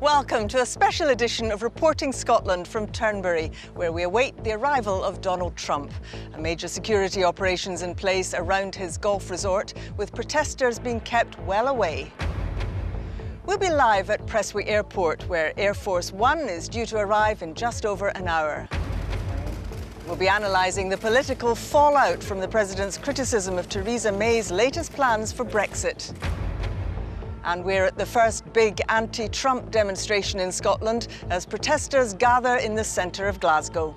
Welcome to a special edition of Reporting Scotland from Turnberry, where we await the arrival of Donald Trump. A major security operations in place around his golf resort, with protesters being kept well away. We'll be live at Prestwick Airport, where Air Force One is due to arrive in just over an hour. We'll be analysing the political fallout from the President's criticism of Theresa May's latest plans for Brexit. And we're at the first big anti-Trump demonstration in Scotland as protesters gather in the centre of Glasgow.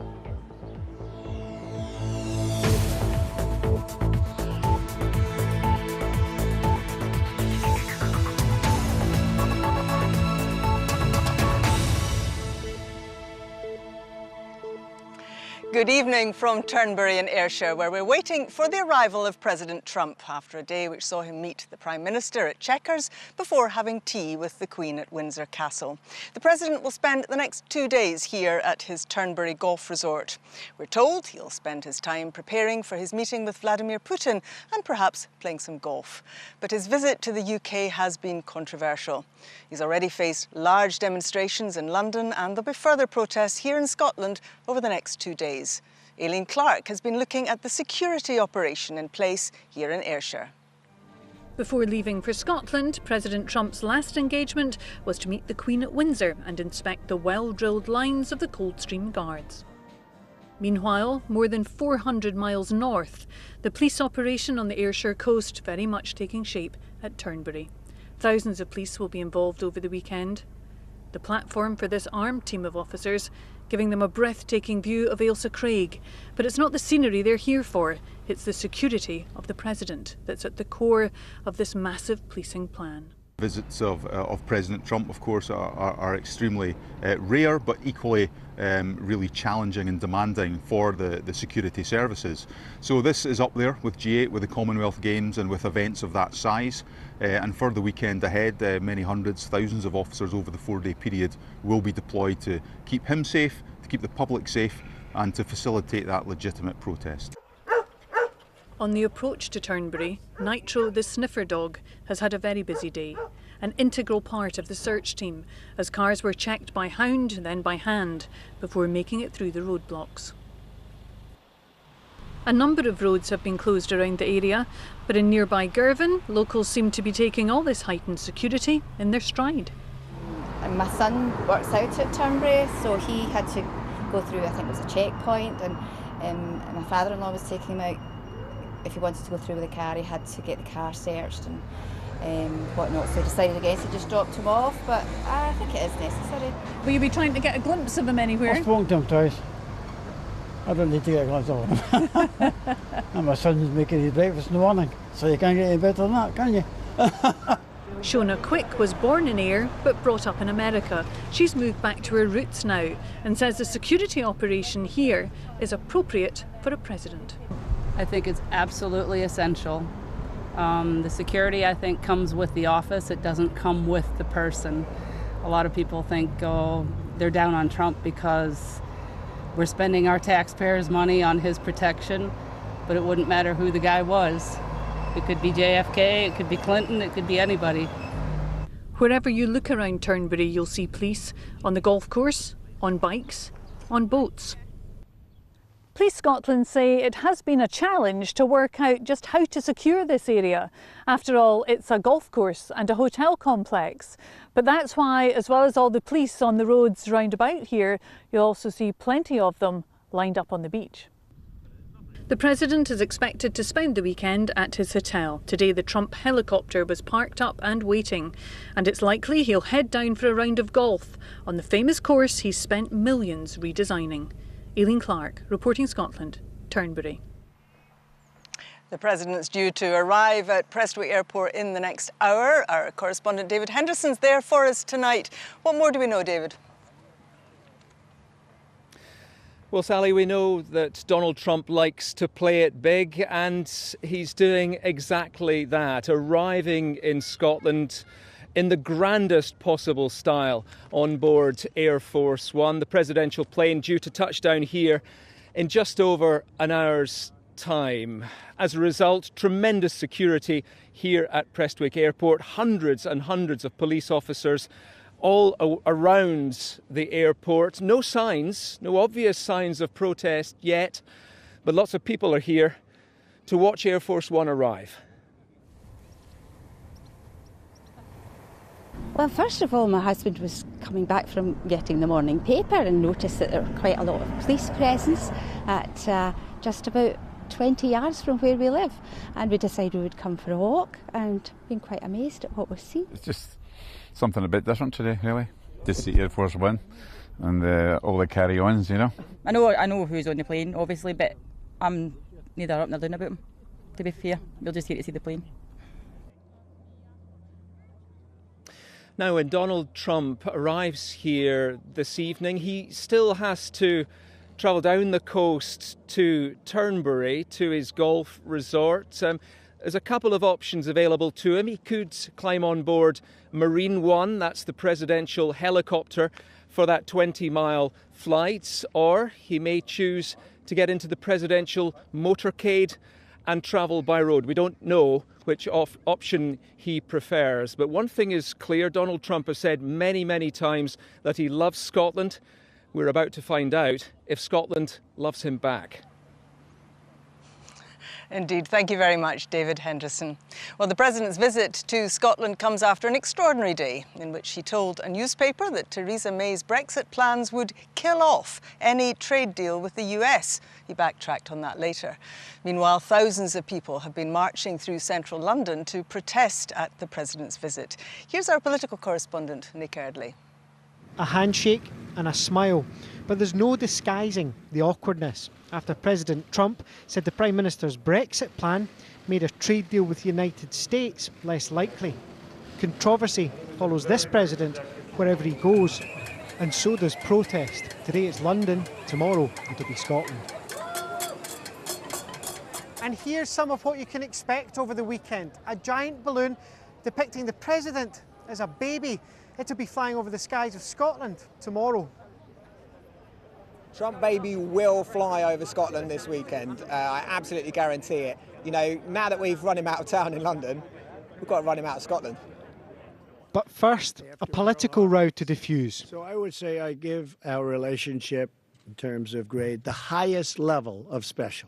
Good evening from Turnberry in Ayrshire, where we're waiting for the arrival of President Trump after a day which saw him meet the Prime Minister at Chequers before having tea with the Queen at Windsor Castle. The President will spend the next 2 days here at his Turnberry golf resort. We're told he'll spend his time preparing for his meeting with Vladimir Putin and perhaps playing some golf. But his visit to the UK has been controversial. He's already faced large demonstrations in London, and there'll be further protests here in Scotland over the next 2 days. Aileen Clark has been looking at the security operation in place here in Ayrshire. Before leaving for Scotland, President Trump's last engagement was to meet the Queen at Windsor and inspect the well-drilled lines of the Coldstream Guards. Meanwhile, more than 400 miles north, the police operation on the Ayrshire coast very much taking shape at Turnberry. Thousands of police will be involved over the weekend. The platform for this armed team of officers, giving them a breathtaking view of Ailsa Craig. But it's not the scenery they're here for, it's the security of the President that's at the core of this massive policing plan. Visits of President Trump, of course, are extremely rare, but equally really challenging and demanding for the security services. So this is up there with G8, with the Commonwealth Games and with events of that size. And for the weekend ahead, many hundreds, thousands of officers over the 4-day period will be deployed to keep him safe, to keep the public safe, and to facilitate that legitimate protest. On the approach to Turnberry, Nitro, the sniffer dog, has had a very busy day. An integral part of the search team, as cars were checked by hound, then by hand, before making it through the roadblocks. A number of roads have been closed around the area, but in nearby Girvan, locals seem to be taking all this heightened security in their stride. And my son works out at Turnberry, so he had to go through, I think it was a checkpoint, and my father-in-law was taking him out. If he wanted to go through with the car, he had to get the car searched and whatnot, so he decided against it, just dropped him off, but I think it is necessary. Will you be trying to get a glimpse of him anywhere? I've spoken to him twice. I don't need to get a glimpse of him. And my son's making his breakfast in the morning, so you can't get any better than that, can you? Shona Quick was born in Ayr but brought up in America. She's moved back to her roots now and says the security operation here is appropriate for a president. I think it's absolutely essential. The security, I think, comes with the office. It doesn't come with the person. A lot of people think, oh, they're down on Trump because we're spending our taxpayers' money on his protection, but it wouldn't matter who the guy was. It could be JFK, it could be Clinton, it could be anybody. Wherever you look around Turnberry, you'll see police on the golf course, on bikes, on boats. Police Scotland say it has been a challenge to work out just how to secure this area. After all, it's a golf course and a hotel complex. But that's why, as well as all the police on the roads round about here, you'll also see plenty of them lined up on the beach. The President is expected to spend the weekend at his hotel. Today the Trump helicopter was parked up and waiting, and it's likely he'll head down for a round of golf on the famous course he's spent millions redesigning. Aileen Clark, Reporting Scotland, Turnberry. The President's due to arrive at Prestwick Airport in the next hour. Our correspondent David Henderson's there for us tonight. What more do we know, David? Well, Sally, we know that Donald Trump likes to play it big, and he's doing exactly that, arriving in Scotland in the grandest possible style on board Air Force One, the presidential plane due to touch down here in just over an hour's time. As a result, tremendous security here at Prestwick Airport, hundreds and hundreds of police officers all around the airport. No signs, no obvious signs of protest yet, but lots of people are here to watch Air Force One arrive. Well, first of all, my husband was coming back from getting the morning paper and noticed that there were quite a lot of police presence at just about 20 yards from where we live. And we decided we would come for a walk and been quite amazed at what we've seen. It's just something a bit different today, really. To see Air Force One and all the carry-ons, you know. I know who's on the plane, obviously, but I'm neither up nor down about them, to be fair. We're just here to see the plane. Now, when Donald Trump arrives here this evening, he still has to travel down the coast to Turnberry, to his golf resort. There's a couple of options available to him. He could climb on board Marine One, that's the presidential helicopter, for that 20-mile flight, or he may choose to get into the presidential motorcade and travel by road. We don't know which option he prefers. But one thing is clear, Donald Trump has said many, many times that he loves Scotland. We're about to find out if Scotland loves him back. Indeed. Thank you very much, David Henderson. Well, the President's visit to Scotland comes after an extraordinary day in which he told a newspaper that Theresa May's Brexit plans would kill off any trade deal with the US. He backtracked on that later. Meanwhile, thousands of people have been marching through central London to protest at the President's visit. Here's our political correspondent, Nick Eardley. A handshake and a smile, but there's no disguising the awkwardness after President Trump said the Prime Minister's Brexit plan made a trade deal with the United States less likely. Controversy follows this president wherever he goes, and so does protest. Today it's London, tomorrow it'll be Scotland. And here's some of what you can expect over the weekend. A giant balloon depicting the President as a baby. It'll be flying over the skies of Scotland tomorrow. Trump baby will fly over Scotland this weekend. I absolutely guarantee it. You know, now that we've run him out of town in London, we've got to run him out of Scotland. But first, a political row to diffuse. So I would say I give our relationship, in terms of grade, the highest level of special.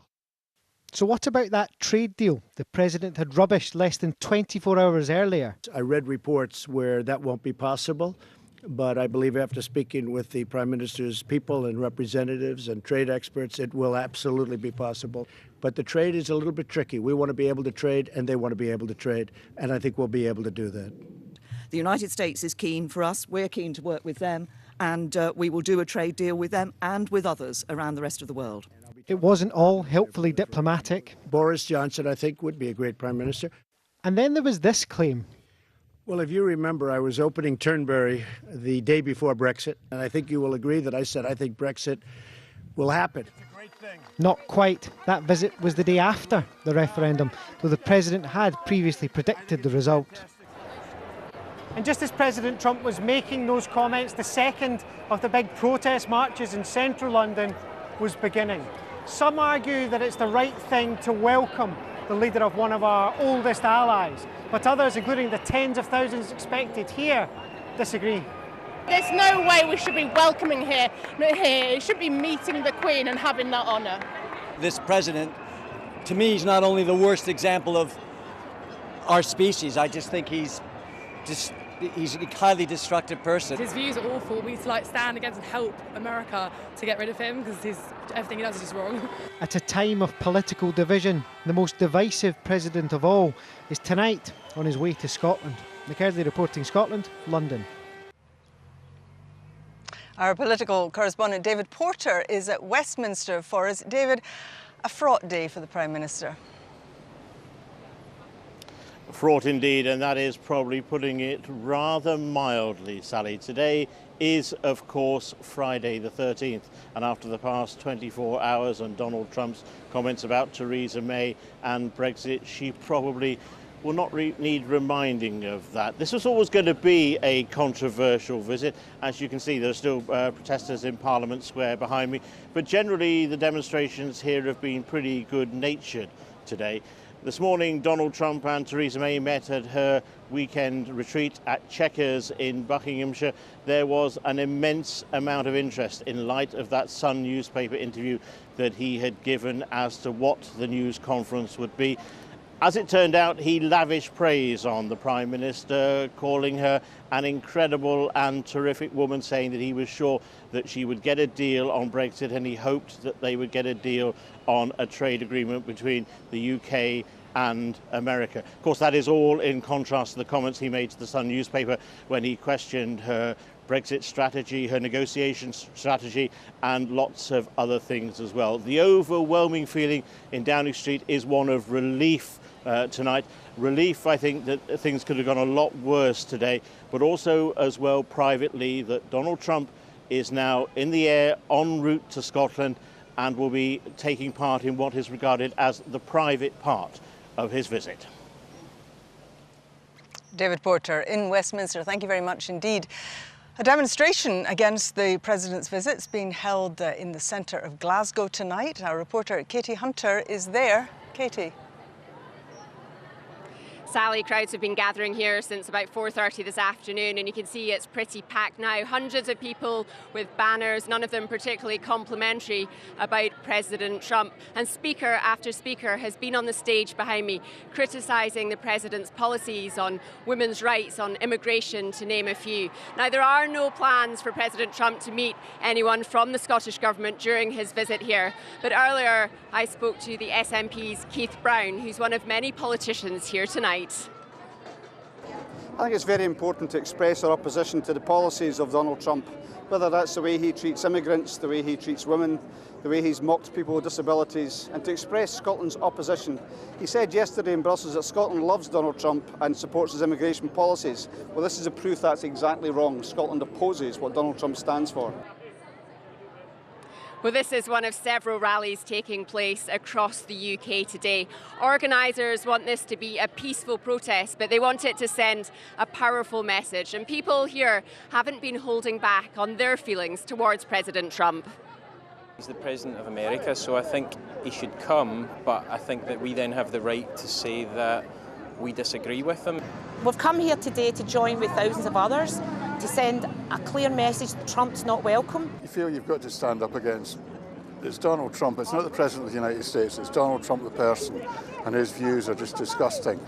So what about that trade deal the President had rubbished less than 24 hours earlier? I read reports where that won't be possible, but I believe after speaking with the Prime Minister's people and representatives and trade experts, it will absolutely be possible. But the trade is a little bit tricky. We want to be able to trade and they want to be able to trade, and I think we'll be able to do that. The United States is keen for us, we're keen to work with them, and we will do a trade deal with them and with others around the rest of the world. It wasn't all helpfully diplomatic. Boris Johnson, I think, would be a great Prime Minister. And then there was this claim. Well, if you remember, I was opening Turnberry the day before Brexit, and I think you will agree that I said I think Brexit will happen. Not quite. That visit was the day after the referendum, though the President had previously predicted the result. And just as President Trump was making those comments, the second of the big protest marches in central London was beginning. Some argue that it's the right thing to welcome the leader of one of our oldest allies, but others, including the tens of thousands expected here, disagree. There's no way we should be welcoming here. It should be meeting the Queen and having that honour. This president, to me, is not only the worst example of our species, I just think he's a highly destructive person. His views are awful. We need to stand against and help America to get rid of him because everything he does is just wrong. At a time of political division, the most divisive president of all is tonight on his way to Scotland. Nick Eardley reporting Scotland, London. Our political correspondent David Porter is at Westminster for us. David, a fraught day for the Prime Minister. Fraught indeed, and that is probably putting it rather mildly, Sally. Today is, of course, Friday the 13th, and after the past 24 hours and Donald Trump's comments about Theresa May and Brexit, she probably will not need reminding of that. This was always going to be a controversial visit. As you can see, there are still protesters in Parliament Square behind me, but generally the demonstrations here have been pretty good-natured today. This morning, Donald Trump and Theresa May met at her weekend retreat at Chequers in Buckinghamshire. There was an immense amount of interest in light of that Sun newspaper interview that he had given as to what the news conference would be. As it turned out, he lavished praise on the Prime Minister, calling her an incredible and terrific woman, saying that he was sure that she would get a deal on Brexit, and he hoped that they would get a deal on a trade agreement between the UK and America. Of course, that is all in contrast to the comments he made to the Sun newspaper when he questioned her Brexit strategy, her negotiation strategy, and lots of other things as well. The overwhelming feeling in Downing Street is one of relief tonight. Relief, I think, that things could have gone a lot worse today, but also as well privately that Donald Trump is now in the air en route to Scotland and will be taking part in what is regarded as the private part of his visit. David Porter in Westminster, thank you very much indeed. A demonstration against the President's visit is being held in the centre of Glasgow tonight. Our reporter Katie Hunter is there. Katie. Sally, crowds have been gathering here since about 4:30 this afternoon, and you can see it's pretty packed now. Hundreds of people with banners, none of them particularly complimentary about President Trump. And speaker after speaker has been on the stage behind me criticising the President's policies on women's rights, on immigration, to name a few. Now, there are no plans for President Trump to meet anyone from the Scottish Government during his visit here. But earlier, I spoke to the SNP's Keith Brown, who's one of many politicians here tonight. I think it's very important to express our opposition to the policies of Donald Trump, whether that's the way he treats immigrants, the way he treats women, the way he's mocked people with disabilities, and to express Scotland's opposition. He said yesterday in Brussels that Scotland loves Donald Trump and supports his immigration policies. Well, this is a proof that's exactly wrong. Scotland opposes what Donald Trump stands for. Well, this is one of several rallies taking place across the UK today. Organisers want this to be a peaceful protest, but they want it to send a powerful message. And people here haven't been holding back on their feelings towards President Trump. He's the President of America, so I think he should come, but I think that we then have the right to say that we disagree with him. We've come here today to join with thousands of others to send a clear message that Trump's not welcome. You feel you've got to stand up against, it's Donald Trump, it's not the President of the United States, it's Donald Trump the person, and his views are just disgusting.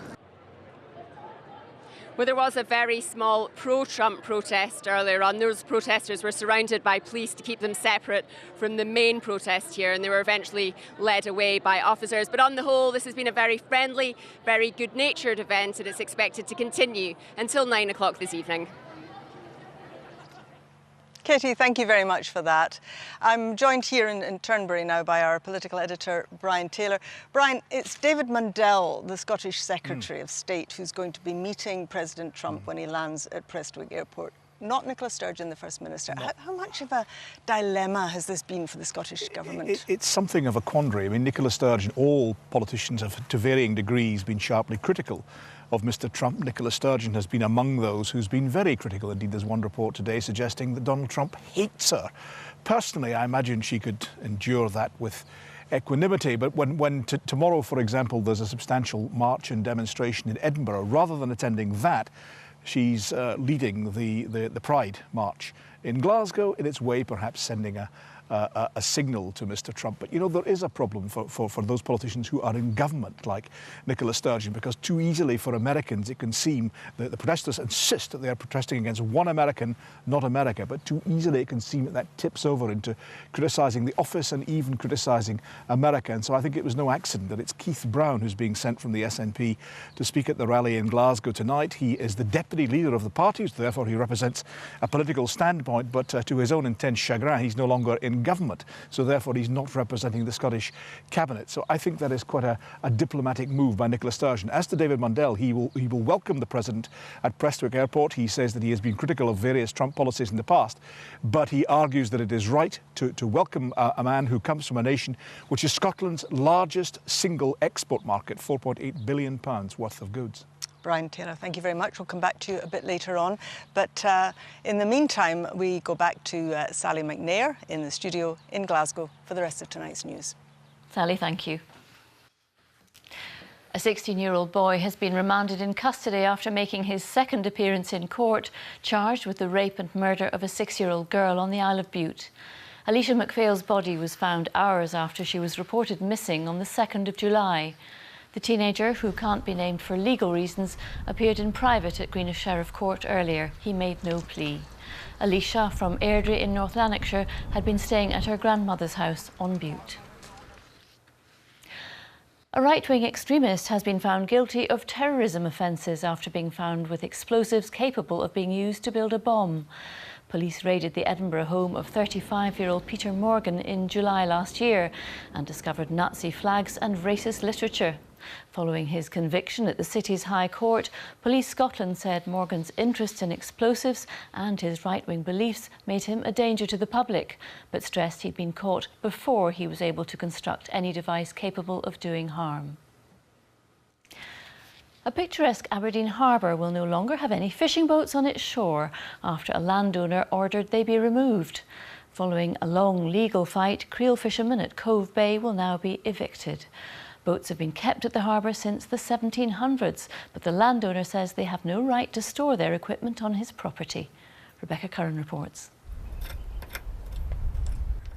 Well, there was a very small pro-Trump protest earlier on. Those protesters were surrounded by police to keep them separate from the main protest here, and they were eventually led away by officers. But on the whole, this has been a very friendly, very good-natured event, and it's expected to continue until 9 o'clock this evening. Katie, thank you very much for that. I'm joined here in Turnberry now by our political editor, Brian Taylor. Brian, it's David Mundell, the Scottish Secretary of State, who's going to be meeting President Trump when he lands at Prestwick Airport, not Nicola Sturgeon, the First Minister. How much of a dilemma has this been for the Scottish Government? It's something of a quandary. I mean, Nicola Sturgeon, all politicians have, to varying degrees, been sharply critical of Mr. Trump. Nicola Sturgeon has been among those who's been very critical. Indeed, there's one report today suggesting that Donald Trump hates her. Personally, I imagine she could endure that with equanimity, but when tomorrow, for example, there's a substantial march and demonstration in Edinburgh, rather than attending that, she's leading the Pride March in Glasgow, in its way perhaps sending a signal to Mr. Trump. But, you know, there is a problem for those politicians who are in government, like Nicola Sturgeon, because too easily for Americans it can seem that the protesters insist that they are protesting against one American, not America, but too easily it can seem that that tips over into criticising the office and even criticising America. And so I think it was no accident that it's Keith Brown who's being sent from the SNP to speak at the rally in Glasgow tonight. He is the deputy leader of the party, so therefore he represents a political standpoint, but to his own intense chagrin, he's no longer in government, so therefore he's not representing the Scottish cabinet. So I think that is quite a diplomatic move by Nicola Sturgeon. As to David Mundell, he will welcome the President at Prestwick Airport. He says that he has been critical of various Trump policies in the past, but he argues that it is right to welcome a man who comes from a nation which is Scotland's largest single export market, £4.8 billion worth of goods. Brian Taylor, thank you very much. We'll come back to you a bit later on. But in the meantime, we go back to Sally McNair in the studio in Glasgow for the rest of tonight's news. Sally, thank you. A 16-year-old boy has been remanded in custody after making his second appearance in court, charged with the rape and murder of a 6-year-old girl on the Isle of Bute. Alicia McPhail's body was found hours after she was reported missing on the 2nd of July. The teenager, who can't be named for legal reasons, appeared in private at Greenock Sheriff Court earlier. He made no plea. Alicia, from Airdrie in North Lanarkshire, had been staying at her grandmother's house on Bute. A right-wing extremist has been found guilty of terrorism offences after being found with explosives capable of being used to build a bomb. Police raided the Edinburgh home of 35-year-old Peter Morgan in July last year and discovered Nazi flags and racist literature. Following his conviction at the city's High Court, Police Scotland said Morgan's interest in explosives and his right-wing beliefs made him a danger to the public, but stressed he'd been caught before he was able to construct any device capable of doing harm. A picturesque Aberdeen harbour will no longer have any fishing boats on its shore after a landowner ordered they be removed. Following a long legal fight, creel fishermen at Cove Bay will now be evicted. Boats have been kept at the harbour since the 1700s, but the landowner says they have no right to store their equipment on his property. Rebecca Curran reports.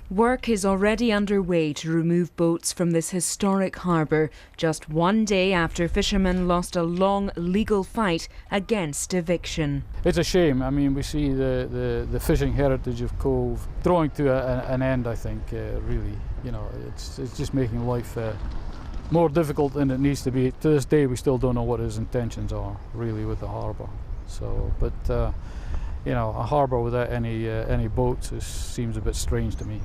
Work is already underway to remove boats from this historic harbour, just one day after fishermen lost a long legal fight against eviction. It's a shame. I mean, we see the fishing heritage of Cove drawing to an end, I think, really. You know, it's just making life more difficult than it needs to be. To this day, we still don't know what his intentions are, really, with the harbour. So, but you know, a harbour without any boats seems a bit strange to me.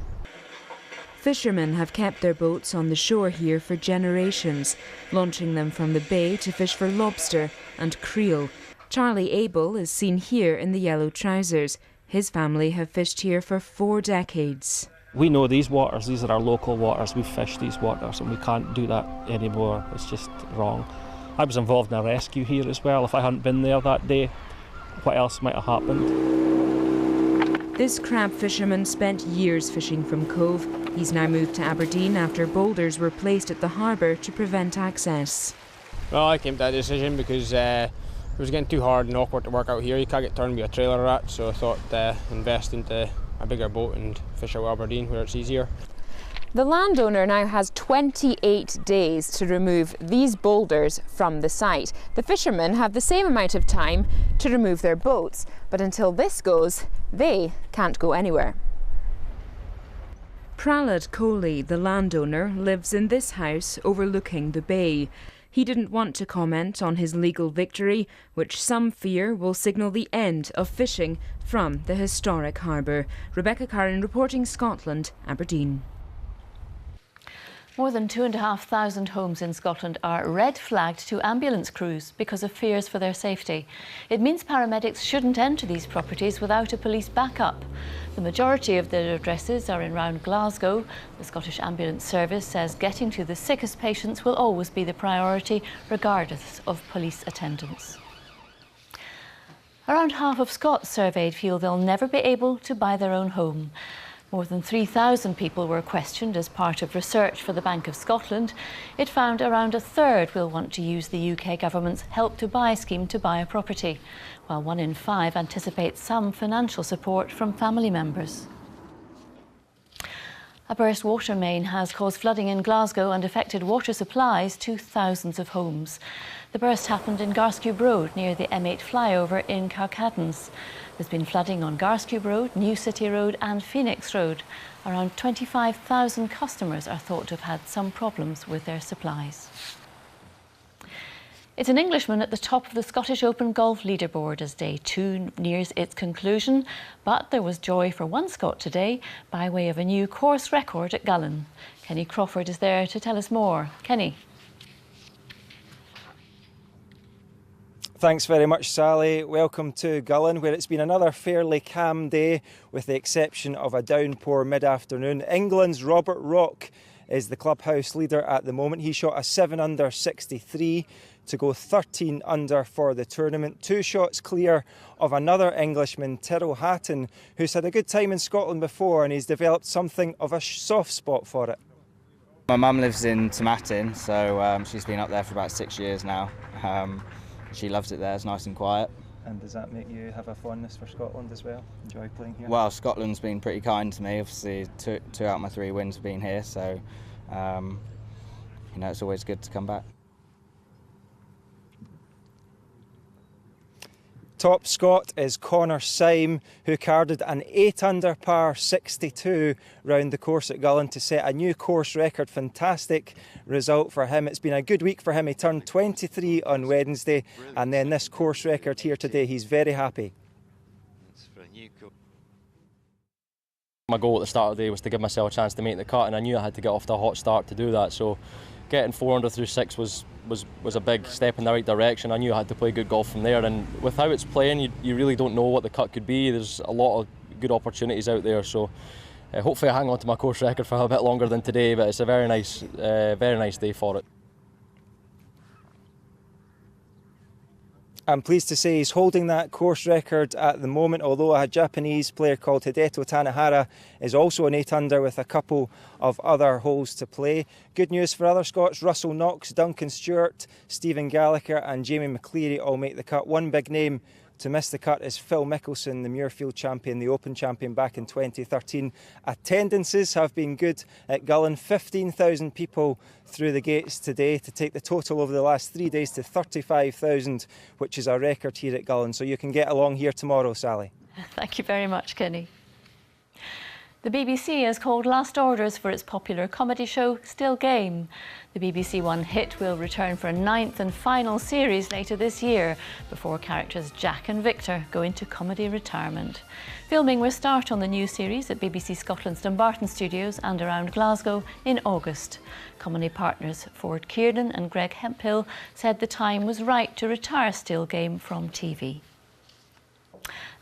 Fishermen have kept their boats on the shore here for generations, launching them from the bay to fish for lobster and creel. Charlie Abel is seen here in the yellow trousers. His family have fished here for 4 decades. We know these waters, these are our local waters, we fish these waters and we can't do that anymore, it's just wrong. I was involved in a rescue here as well. If I hadn't been there that day, what else might have happened? This crab fisherman spent years fishing from Cove. He's now moved to Aberdeen after boulders were placed at the harbour to prevent access. Well, I came to that decision because it was getting too hard and awkward to work out here. You can't get turned with a trailer at, so I thought invest into a bigger boat and fish out Aberdeen where it's easier. The landowner now has 28 days to remove these boulders from the site. The fishermen have the same amount of time to remove their boats, but until this goes, they can't go anywhere. Prahlad Kohli, the landowner, lives in this house overlooking the bay. He didn't want to comment on his legal victory, which some fear will signal the end of fishing from the historic harbour. Rebecca Curran reporting Scotland, Aberdeen. More than 2,500 homes in Scotland are red flagged to ambulance crews because of fears for their safety. It means paramedics shouldn't enter these properties without a police backup. The majority of their addresses are in round Glasgow. The Scottish Ambulance Service says getting to the sickest patients will always be the priority, regardless of police attendance. Around half of Scots surveyed feel they'll never be able to buy their own home. More than 3,000 people were questioned as part of research for the Bank of Scotland. It found around a third will want to use the UK government's Help to Buy scheme to buy a property, while 1 in 5 anticipates some financial support from family members. A burst water main has caused flooding in Glasgow and affected water supplies to thousands of homes. The burst happened in Garscube Road near the M8 flyover in Cowcaddens. There's been flooding on Garscube Road, New City Road and Phoenix Road. Around 25,000 customers are thought to have had some problems with their supplies. It's an Englishman at the top of the Scottish Open golf leaderboard as day 2 nears its conclusion, but there was joy for one Scot today by way of a new course record at Gullane. Kenny Crawford is there to tell us more. Kenny. Thanks very much, Sally. Welcome to Gullane, where it's been another fairly calm day, with the exception of a downpour mid-afternoon. England's Robert Rock is the clubhouse leader at the moment. He shot a 7 under 63 to go 13 under for the tournament. 2 shots clear of another Englishman, Tyrrell Hatton, who's had a good time in Scotland before and he's developed something of a soft spot for it. My mum lives in Tomatin, so she's been up there for about 6 years now. She loves it there, it's nice and quiet. And does that make you have a fondness for Scotland as well? Enjoy playing here? Well, Scotland's been pretty kind to me. Obviously, two out of my 3 wins have been here, so you know, it's always good to come back. Top Scot is Connor Syme, who carded an 8-under par 62 round the course at Gullane to set a new course record. Fantastic result for him. It's been a good week for him. He turned 23 on Wednesday, and then this course record here today. He's very happy. My goal at the start of the day was to give myself a chance to make the cut, and I knew I had to get off to a hot start to do that. So getting 4 under through 6 was a big step in the right direction. I knew I had to play good golf from there, and with how it's playing, you really don't know what the cut could be. There's a lot of good opportunities out there, so hopefully I hang on to my course record for a bit longer than today, but it's a very nice day for it. I'm pleased to say he's holding that course record at the moment, although a Japanese player called Hideto Tanahara is also an 8-under with a couple of other holes to play. Good news for other Scots: Russell Knox, Duncan Stewart, Stephen Gallagher and Jamie McCleary all make the cut. One big name to miss the cut is Phil Mickelson, the Muirfield champion, the Open champion back in 2013. Attendances have been good at Gullane. 15,000 people through the gates today to take the total over the last 3 days to 35,000, which is a record here at Gullane. So you can get along here tomorrow, Sally. Thank you very much, Kenny. The BBC has called last orders for its popular comedy show Still Game. The BBC One hit will return for a 9th and final series later this year, before characters Jack and Victor go into comedy retirement. Filming will start on the new series at BBC Scotland's Dumbarton Studios and around Glasgow in August. Comedy partners Ford Kiernan and Greg Hemphill said the time was right to retire Still Game from TV.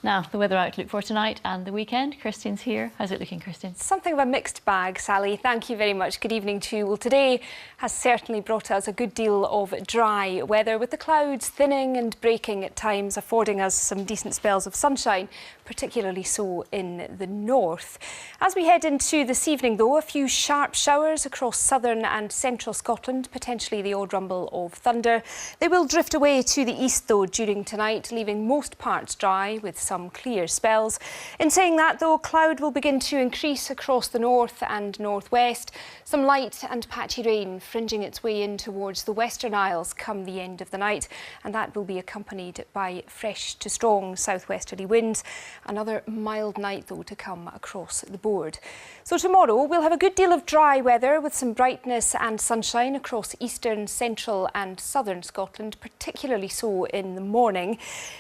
Now, the weather outlook for tonight and the weekend. Christine's here. How's it looking, Christine? Something of a mixed bag, Sally. Thank you very much. Good evening to you. Well, today has certainly brought us a good deal of dry weather, with the clouds thinning and breaking at times, affording us some decent spells of sunshine, particularly so in the north. As we head into this evening, though, a few sharp showers across southern and central Scotland, potentially the odd rumble of thunder. They will drift away to the east, though, during tonight, leaving most parts dry with some clear spells. In saying that, though, cloud will begin to increase across the north and northwest. Some light and patchy rain fringing its way in towards the Western Isles come the end of the night, and that will be accompanied by fresh to strong southwesterly winds. Another mild night, though, to come across the board. So tomorrow we'll have a good deal of dry weather with some brightness and sunshine across eastern, central and southern Scotland, particularly so in the morning.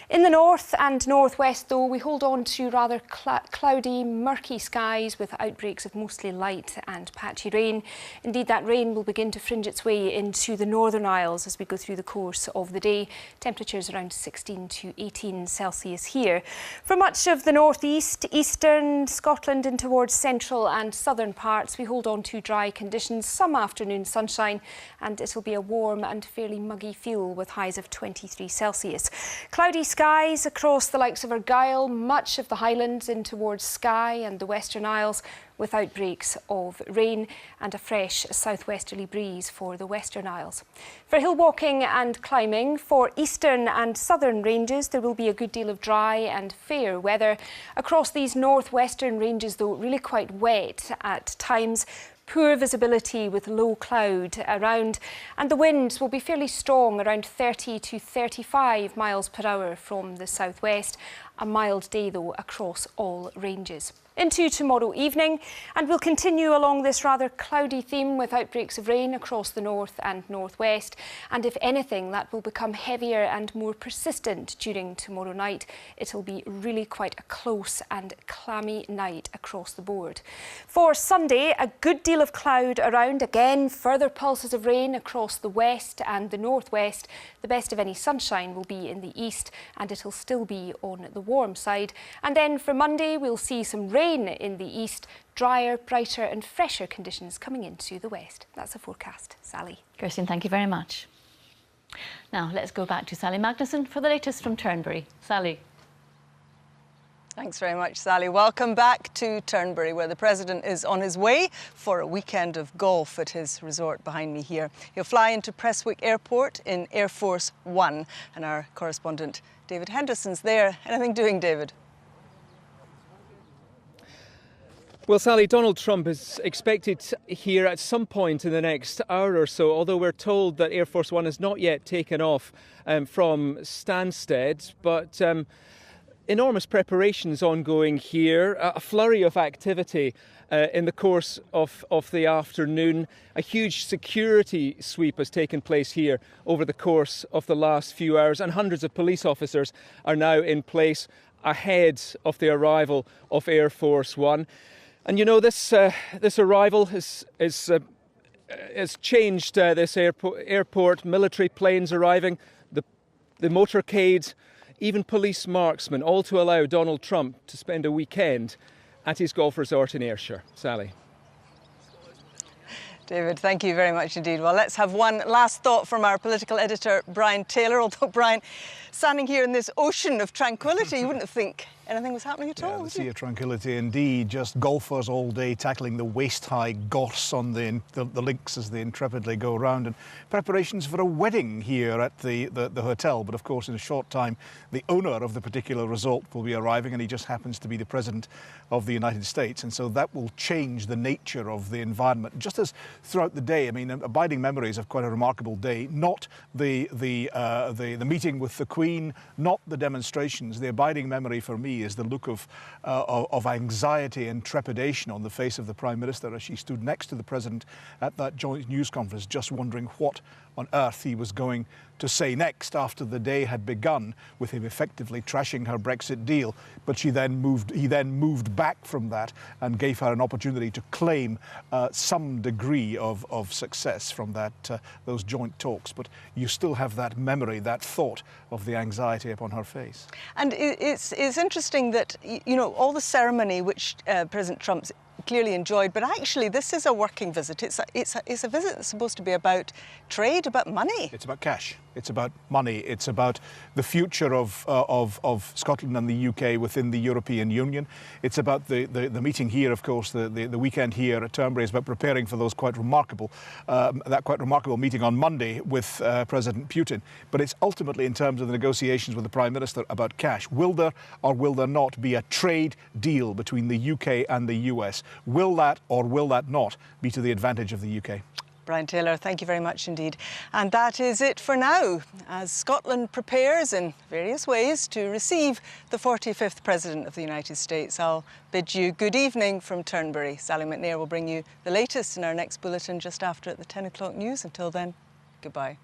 In the north and northwest, though, we hold on to rather cloudy, murky skies with outbreaks of mostly light and patchy rain. Indeed, that rain will begin to fringe its way into the Northern Isles as we go through the course of the day. Temperatures around 16 to 18 Celsius here. For much of the northeast, eastern Scotland and towards central and southern parts, we hold on to dry conditions, some afternoon sunshine, and it'll be a warm and fairly muggy feel with highs of 23 Celsius. Cloudy skies across the likes of Argyll, much of the Highlands in towards Skye and the Western Isles, with outbreaks of rain and a fresh southwesterly breeze for the Western Isles. For hill walking and climbing, for eastern and southern ranges, there will be a good deal of dry and fair weather. Across these northwestern ranges, though, really quite wet at times. Poor visibility with low cloud around, and the winds will be fairly strong, around 30 to 35 miles per hour from the southwest. A mild day, though, across all ranges. Into tomorrow evening, and we'll continue along this rather cloudy theme with outbreaks of rain across the north and northwest, and if anything, that will become heavier and more persistent during tomorrow night. It'll be really quite a close and clammy night across the board. For Sunday, a good deal of cloud around, again further pulses of rain across the west and the northwest. The best of any sunshine will be in the east, and it'll still be on the warm side. And then for Monday, we'll see some rain in the east, drier, brighter and fresher conditions coming into the west. That's the forecast. Sally. Kirsten, thank you very much. Now let's go back to Sally Magnuson for the latest from Turnberry. Sally. Thanks very much, Sally. Welcome back to Turnberry, where the President is on his way for a weekend of golf at his resort behind me here. He'll fly into Prestwick Airport in Air Force One, and our correspondent David Henderson's there. Anything doing, David? Well, Sally, Donald Trump is expected here at some point in the next hour or so, although we're told that Air Force One has not yet taken off from Stansted, but enormous preparations ongoing here, a flurry of activity in the course of the afternoon. A huge security sweep has taken place here over the course of the last few hours, and hundreds of police officers are now in place ahead of the arrival of Air Force One. And you know, this arrival has changed this airport. Military planes arriving, the motorcade, even police marksmen, all to allow Donald Trump to spend a weekend at his golf resort in Ayrshire. Sally. David, thank you very much indeed. Well, let's have one last thought from our political editor, Brian Taylor. Although, Brian, standing here in this ocean of tranquility, you wouldn't think anything was happening at all, the sea of tranquility indeed. Just golfers all day tackling the waist-high gorse on the links as they intrepidly go around, and preparations for a wedding here at the hotel. But of course, in a short time, the owner of the particular resort will be arriving, and he just happens to be the President of the United States, and so that will change the nature of the environment. Just as throughout the day, I mean, abiding memories of quite a remarkable day. Not the meeting with the Queen, not the demonstrations. The abiding memory for me is the look of anxiety and trepidation on the face of the Prime Minister as she stood next to the President at that joint news conference, just wondering what on earth he was going to say next after the day had begun with him effectively trashing her Brexit deal. But he then moved back from that and gave her an opportunity to claim some degree of success from those joint talks. But you still have that memory, that thought of the anxiety upon her face. And it's interesting that, you know, all the ceremony which President Trump's clearly enjoyed, but actually this is a working visit. It's a visit that's supposed to be about trade, about money. It's about cash. It's about money. It's about the future of Scotland and the UK within the European Union. It's about the meeting here, of course, the weekend here at Turnberry is about preparing for that quite remarkable meeting on Monday with President Putin. But it's ultimately, in terms of the negotiations with the Prime Minister, about cash. Will there or will there not be a trade deal between the UK and the US? Will that or will that not be to the advantage of the UK? Brian Taylor, thank you very much indeed. And that is it for now, as Scotland prepares in various ways to receive the 45th President of the United States. I'll bid you good evening from Turnberry. Sally McNair will bring you the latest in our next bulletin just after the 10 o'clock news. Until then, goodbye.